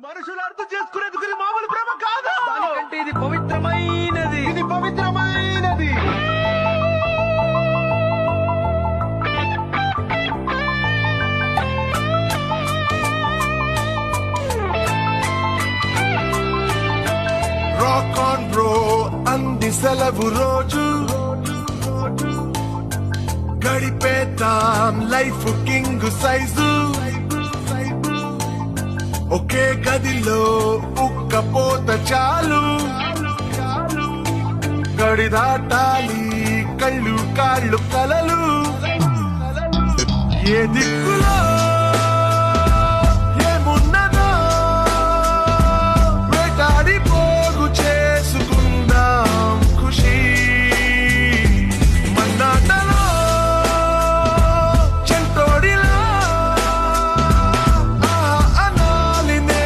మనుషులు అర్థం చేసుకునేందుకు ఇది మామూలు ప్రేమ కాదు. దానికంటే ఇది పవిత్రమైనది. ఇది పవిత్రమైనది. రాక్ ఆన్ బ్రో అంది సెలవు రోజు, గడిపేద్దాం లైఫ్ కింగ్ సైజు. ఒకే గదిలో ఉక్కపోత చాలు, గడి దాటాలి కళ్ళు కాళ్ళు కలలు. ఏ దిక్కులో